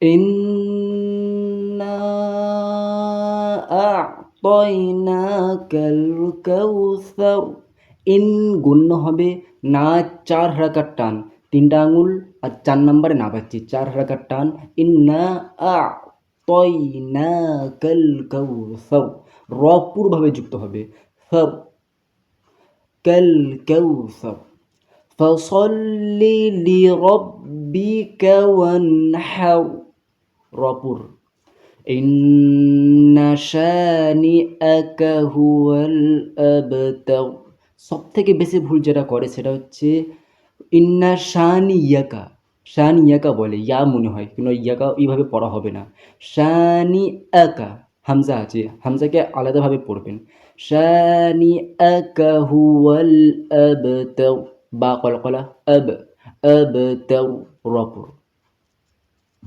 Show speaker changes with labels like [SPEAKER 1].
[SPEAKER 1] ইন্না আ'তাইনাকাল কাউসার। ইন গুণ্য হবে না, 4 হারাকার টান, 3টা আঙুল আর 4 নম্বরে না পাচ্ছি, 4 হারাকার টান। ইন্না আ'তাইনাকাল কাউসার, র পুরোভাবে যুক্ত হবে, সার, কাল কাউসার। ফসল্লি লিরব্বিকা ওয়ানহার, রপুর। ইন্না শানিআকা হুয়াল আবতার। সব থেকে বেশি ভুল যেটা করে সেটা হচ্ছে ইন্না শানিয়াকা, শানিয়াকা বলে, ইয়া মনে হয়, কিন্তু ইয়াকা এইভাবে পড়া হবে না। শানিআকা, হামজা আছে, হামজাকে আলাদাভাবে পড়বেন। শানিআকা হুয়াল আবতার, বা কলকলা, আবতার, রপুর।